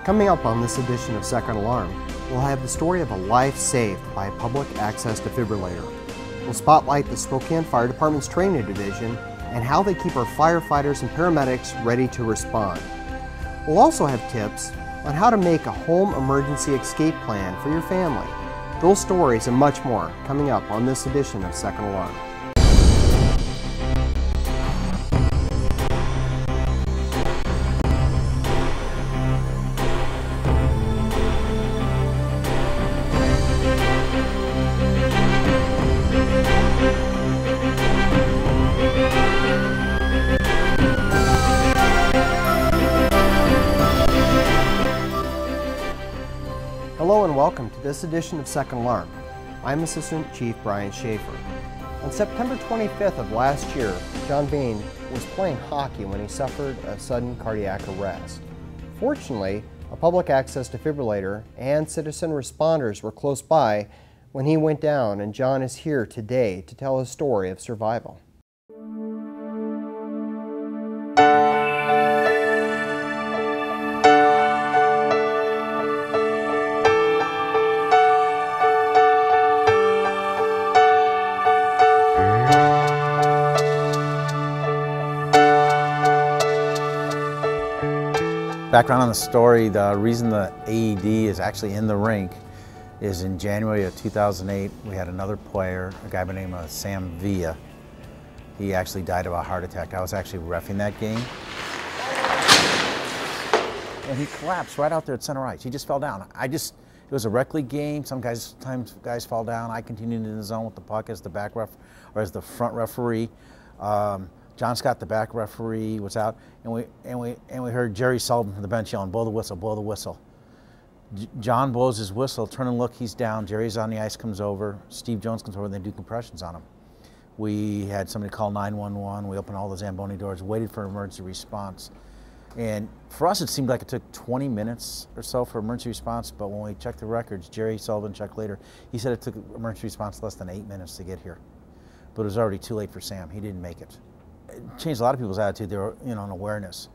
Coming up on this edition of Second Alarm, we'll have the story of a life saved by a public access defibrillator. We'll spotlight the Spokane Fire Department's training division and how they keep our firefighters and paramedics ready to respond. We'll also have tips on how to make a home emergency escape plan for your family. Those stories and much more coming up on this edition of Second Alarm. Hello and welcome to this edition of Second Alarm. I'm Assistant Chief Brian Schaefer. On September 25th of last year, John Bain was playing hockey when he suffered a sudden cardiac arrest. Fortunately, a public access defibrillator and citizen responders were close by when he went down, and John is here today to tell his story of survival. Background on the story, the reason the AED is actually in the rink is in January of 2008, we had another player, a guy by the name of Sam Villa. He actually died of a heart attack. I was actually reffing that game. And he collapsed right out there at center ice. He just fell down. It was a rec league game. Sometimes guys fall down. I continued in the zone with the puck as the back ref, or as the front referee. John Scott, the back referee, was out, and we heard Jerry Sullivan from the bench yelling, "Blow the whistle, blow the whistle." John blows his whistle, turn and look, he's down. Jerry's on the ice, comes over. Steve Jones comes over, and they do compressions on him. We had somebody call 911. We opened all the Zamboni doors, waited for emergency response. And for us, it seemed like it took 20 minutes or so for emergency response, but when we checked the records, Jerry Sullivan checked later, he said it took emergency response less than 8 minutes to get here. But it was already too late for Sam. He didn't make it. It changed a lot of people's attitude. They were, an awareness,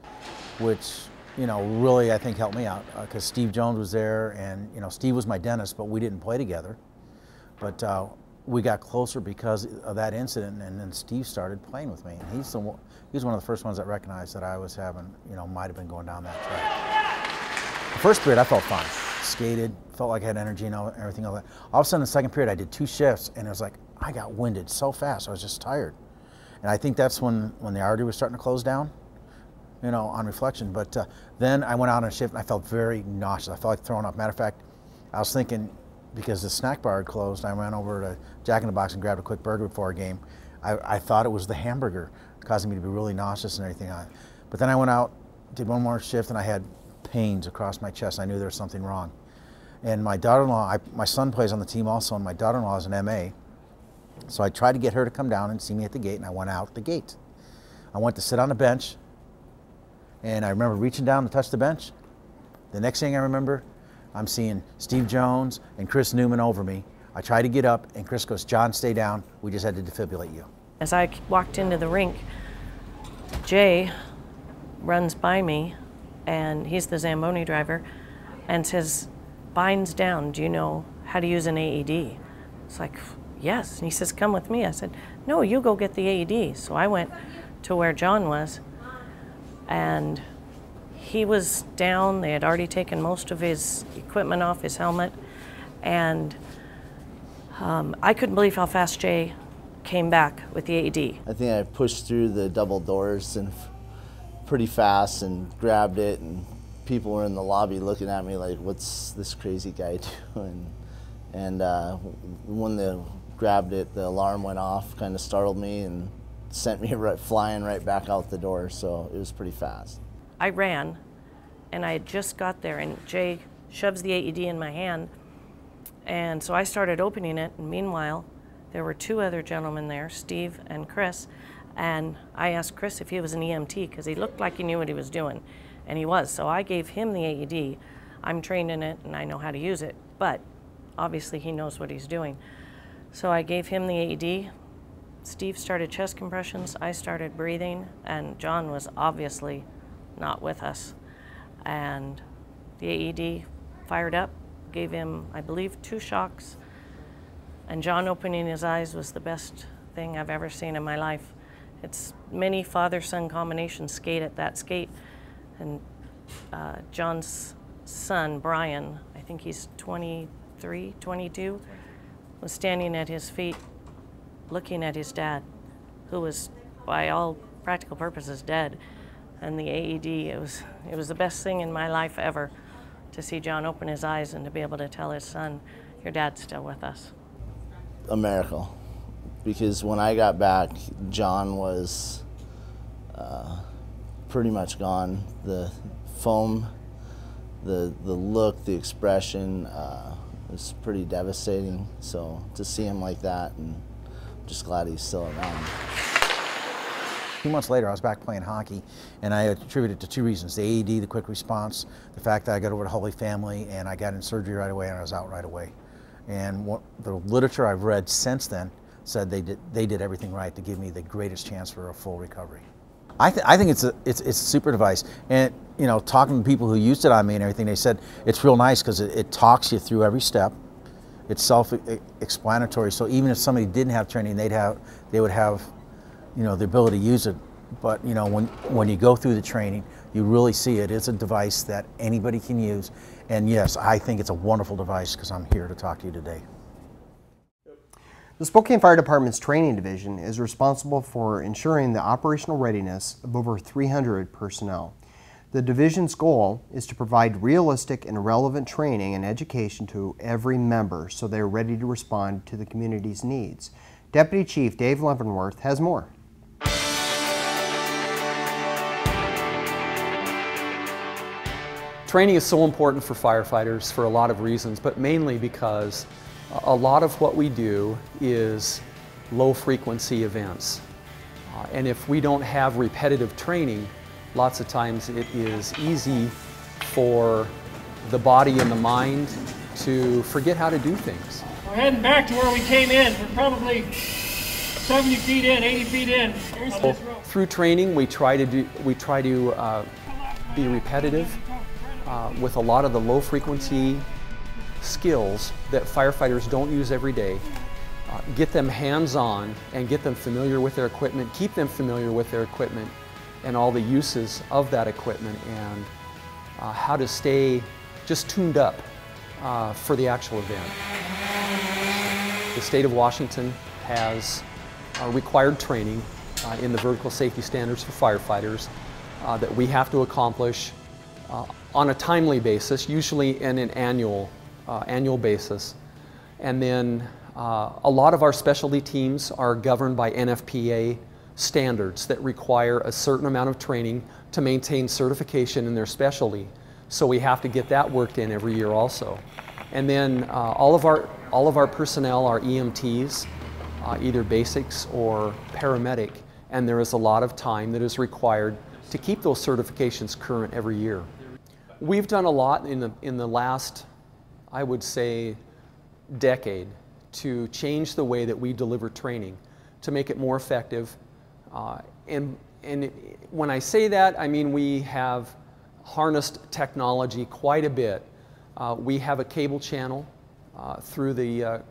which, really I think helped me out because Steve Jones was there, and Steve was my dentist, but we didn't play together. But we got closer because of that incident, and then Steve started playing with me. And he was one of the first ones that recognized that I was having, might have been going down that track. The first period I felt fine, skated, felt like I had energy and everything like that. All of a sudden, the second period I did 2 shifts, and it was like I got winded so fast. I was just tired. And I think that's when the artery was starting to close down, on reflection. But then I went out on a shift and I felt very nauseous. I felt like throwing up. Matter of fact, I was thinking, because the snack bar had closed, I ran over to Jack in the Box and grabbed a quick burger before a game. I thought it was the hamburger causing me to be really nauseous and everything. But then I went out, did one more shift, and I had pains across my chest. I knew there was something wrong. And my daughter-in-law, my son plays on the team also, and my daughter-in-law is an MA. So I tried to get her to come down and see me at the gate, and I went out the gate. I went to sit on the bench, and I remember reaching down to touch the bench. The next thing I remember, I'm seeing Steve Jones and Chris Newman over me. I try to get up, and Chris goes, "John, stay down. We just had to defibrillate you." As I walked into the rink, Jay runs by me, and he's the Zamboni driver, and says, "Bain's down. Do you know how to use an AED?" It's like, "Yes." And he says, "Come with me." I said, "No, you go get the AED." So I went to where John was, and he was down. They had already taken most of his equipment off, his helmet, and I couldn't believe how fast Jay came back with the AED. I think I pushed through the double doors and pretty fast and grabbed it, and people were in the lobby looking at me like, "What's this crazy guy doing?" And when they grabbed it, the alarm went off, kind of startled me and sent me flying right back out the door, so it was pretty fast. I ran, and I had just got there, and Jay shoves the AED in my hand, and so I started opening it, and meanwhile, there were 2 other gentlemen there, Steve and Chris, and I asked Chris if he was an EMT, because he looked like he knew what he was doing, and he was, so I gave him the AED. I'm trained in it, and I know how to use it, but obviously he knows what he's doing. So I gave him the AED. Steve started chest compressions, I started breathing, and John was obviously not with us. And The AED fired up, gave him, I believe, 2 shocks, and John opening his eyes was the best thing I've ever seen in my life. It's many father-son combinations skate at that skate, and John's son, Brian, I think he's 23, 22, was standing at his feet looking at his dad, who was, by all practical purposes, dead. And the AED, it was the best thing in my life ever to see John open his eyes and to be able to tell his son, your dad's still with us. A miracle, because when I got back, John was pretty much gone. The foam, the look, the expression was pretty devastating. So to see him like that, and I'm just glad he's still around. 2 months later, I was back playing hockey, and I attribute it to 2 reasons: the AED, the quick response, the fact that I got over to Holy Family, and I got in surgery right away, and I was out right away. And the literature I've read since then said they did everything right to give me the greatest chance for a full recovery. I think it's a super device, and you know, talking to people who used it on me and everything, they said it's real nice because it talks you through every step. It's self-explanatory, so even if somebody didn't have training, they would have, you know, the ability to use it. But you know, when you go through the training, you really see it. It's a device that anybody can use. And yes, I think it's a wonderful device because I'm here to talk to you today. The Spokane Fire Department's training division is responsible for ensuring the operational readiness of over 300 personnel. The division's goal is to provide realistic and relevant training and education to every member so they're ready to respond to the community's needs. Deputy Chief Dave Leavenworth has more. Training is so important for firefighters for a lot of reasons, but mainly because a lot of what we do is low-frequency events. And if we don't have repetitive training, lots of times it is easy for the body and the mind to forget how to do things. We're heading back to where we came in. We're probably 70 feet in, 80 feet in. So through training, we try to be repetitive with a lot of the low-frequency skills that firefighters don't use every day. Get them hands-on and get them familiar with their equipment, keep them familiar with their equipment and all the uses of that equipment, and how to stay just tuned up for the actual event. The state of Washington has required training in the vertical safety standards for firefighters that we have to accomplish on a timely basis, usually in an annual basis. And then a lot of our specialty teams are governed by NFPA standards that require a certain amount of training to maintain certification in their specialty. So we have to get that worked in every year also. And then all of our personnel are EMTs, either basics or paramedic, and there is a lot of time that is required to keep those certifications current every year. We've done a lot in the last, I would say, decade to change the way that we deliver training to make it more effective. And when I say that, I mean we have harnessed technology quite a bit. We have a cable channel through the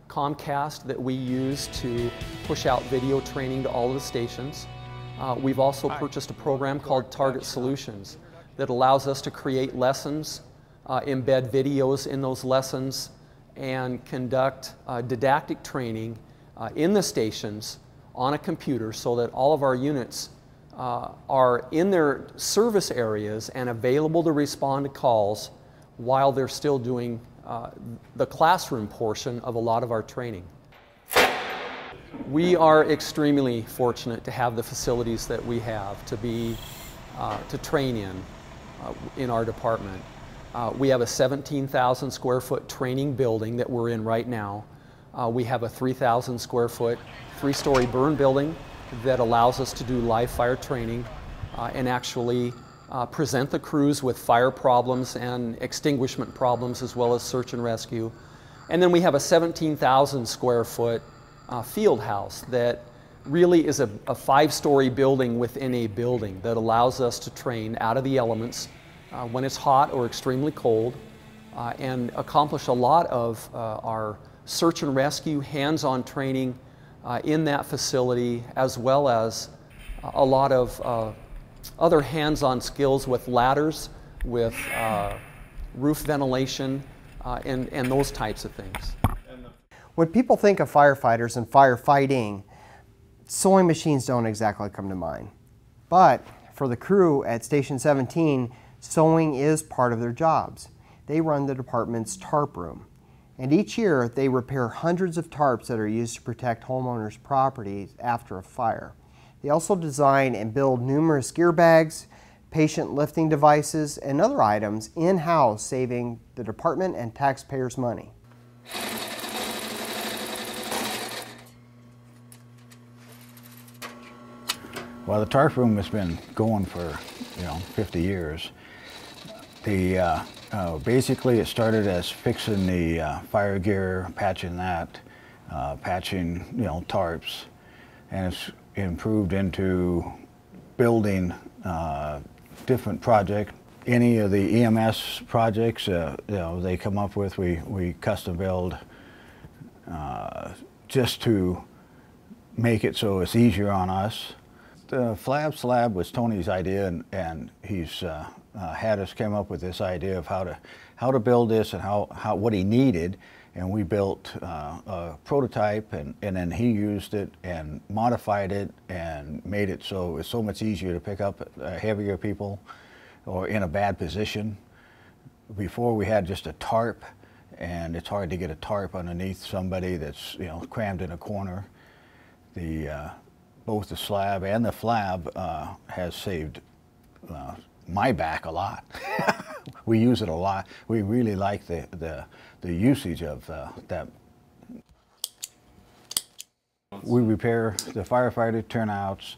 Comcast that we use to push out video training to all of the stations. We've also purchased a program called Target Solutions that allows us to create lessons, embed videos in those lessons, and conduct didactic training in the stations on a computer so that all of our units are in their service areas and available to respond to calls while they're still doing the classroom portion of a lot of our training. We are extremely fortunate to have the facilities that we have to train in our department. We have a 17,000 square foot training building that we're in right now. We have a 3,000 square foot, 3-story burn building that allows us to do live fire training and actually present the crews with fire problems and extinguishment problems as well as search and rescue. And then we have a 17,000 square foot field house that really is a 5-story building within a building that allows us to train out of the elements when it's hot or extremely cold, and accomplish a lot of our search and rescue hands-on training in that facility, as well as a lot of other hands-on skills with ladders, with roof ventilation, and those types of things. When people think of firefighters and firefighting, sewing machines don't exactly come to mind. But for the crew at Station 17, sewing is part of their jobs. They run the department's Tarp Room. And each year they repair hundreds of tarps that are used to protect homeowners' properties after a fire. They also design and build numerous gear bags, patient lifting devices, and other items in-house, saving the department and taxpayers money. Well, the Tarp Room has been going for, 50 years. Basically it started as fixing the fire gear, patching that, patching, tarps, and it's improved into building different projects. Any of the EMS projects, they come up with, we custom build just to make it so it's easier on us. The flab slab was Tony's idea, and he's had us come up with this idea of how to build this and what he needed, and we built a prototype, and then he used it and modified it and made it so it's so much easier to pick up heavier people or in a bad position. Before we had just a tarp, and it's hard to get a tarp underneath somebody that's crammed in a corner. Both the slab and the flab has saved my back a lot. We use it a lot. We really like the usage of that. We repair the firefighter turnouts.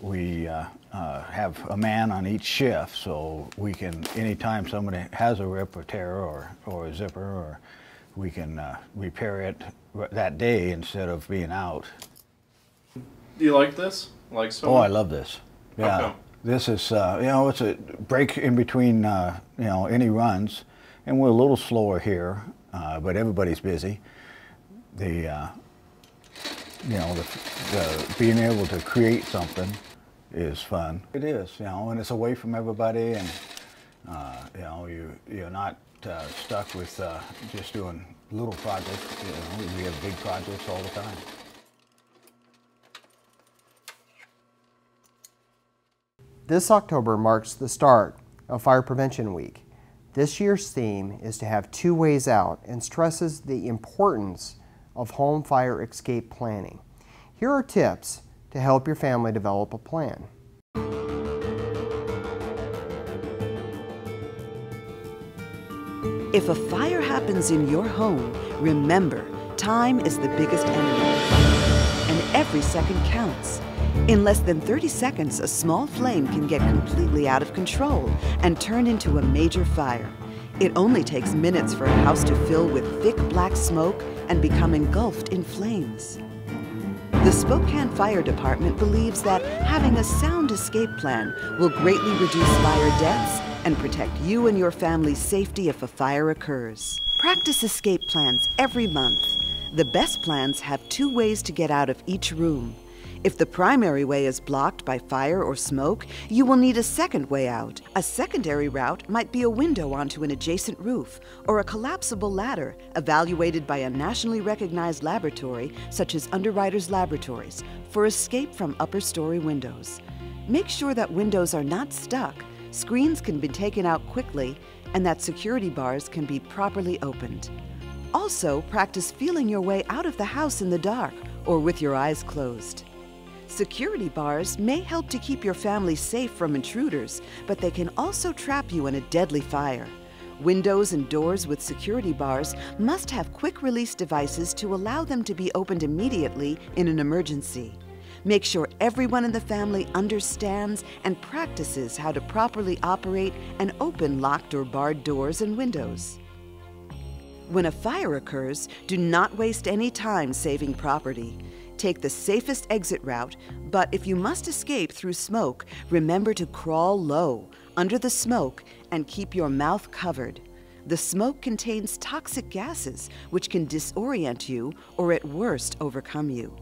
We have a man on each shift, so we can, anytime somebody has a rip or tear or a zipper, or we can repair it that day instead of being out. Do you like this? Like sewing? Oh, I love this. Yeah, okay. This is it's a break in between any runs, and we're a little slower here, but everybody's busy. The being able to create something is fun. It is, and it's away from everybody, and you're not stuck with just doing little projects. We have big projects all the time. This October marks the start of Fire Prevention Week. This year's theme is to have two ways out and stresses the importance of home fire escape planning. Here are tips to help your family develop a plan. If a fire happens in your home, remember, time is the biggest enemy, and every second counts. In less than 30 seconds, a small flame can get completely out of control and turn into a major fire. It only takes minutes for a house to fill with thick black smoke and become engulfed in flames. The Spokane Fire Department believes that having a sound escape plan will greatly reduce fire deaths and protect you and your family's safety if a fire occurs. Practice escape plans every month. The best plans have two ways to get out of each room. If the primary way is blocked by fire or smoke, you will need a second way out. A secondary route might be a window onto an adjacent roof or a collapsible ladder evaluated by a nationally recognized laboratory such as Underwriters Laboratories for escape from upper story windows. Make sure that windows are not stuck, screens can be taken out quickly, and that security bars can be properly opened. Also, practice feeling your way out of the house in the dark or with your eyes closed. Security bars may help to keep your family safe from intruders, but they can also trap you in a deadly fire. Windows and doors with security bars must have quick-release devices to allow them to be opened immediately in an emergency. Make sure everyone in the family understands and practices how to properly operate and open locked or barred doors and windows. When a fire occurs, do not waste any time saving property. Take the safest exit route, but if you must escape through smoke, remember to crawl low. under the smoke and keep your mouth covered. The smoke contains toxic gases which can disorient you or at worst overcome you.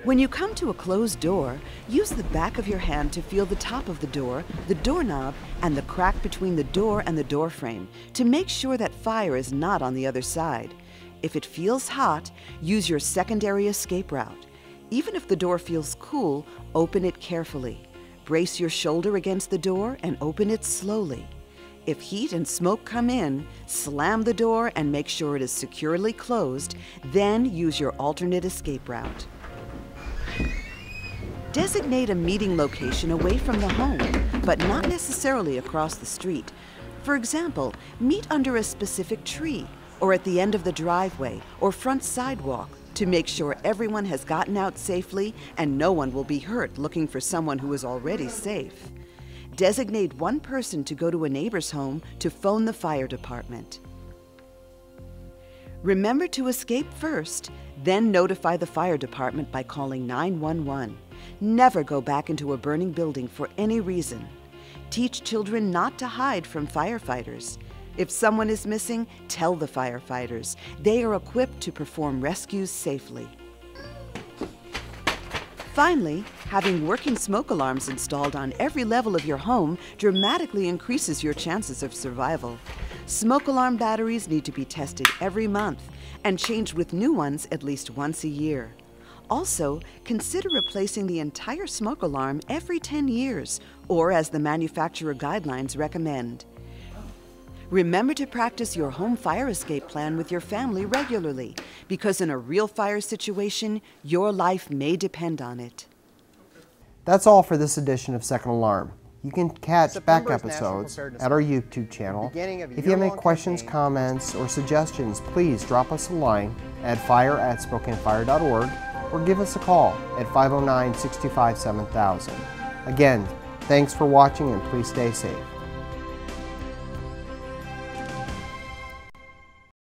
When you come to a closed door, use the back of your hand to feel the top of the door, the doorknob, and the crack between the door and the door frame to make sure that fire is not on the other side. If it feels hot, use your secondary escape route. Even if the door feels cool, open it carefully. Brace your shoulder against the door and open it slowly. If heat and smoke come in, slam the door and make sure it is securely closed, then use your alternate escape route. Designate a meeting location away from the home, but not necessarily across the street. For example, meet under a specific tree, or at the end of the driveway or front sidewalk to make sure everyone has gotten out safely and no one will be hurt looking for someone who is already safe. Designate one person to go to a neighbor's home to phone the fire department. Remember to escape first, then notify the fire department by calling 911. Never go back into a burning building for any reason. Teach children not to hide from firefighters. If someone is missing, tell the firefighters. They are equipped to perform rescues safely. Finally, having working smoke alarms installed on every level of your home dramatically increases your chances of survival. Smoke alarm batteries need to be tested every month and changed with new ones at least once a year. Also, consider replacing the entire smoke alarm every 10 years, or as the manufacturer guidelines recommend. Remember to practice your home fire escape plan with your family regularly, because in a real fire situation, your life may depend on it. That's all for this edition of Second Alarm. You can catch back episodes at our YouTube channel. If you have any questions, comments, or suggestions, please drop us a line at fire@spokanefire.org or give us a call at 509-625-7000. Again, thanks for watching and please stay safe.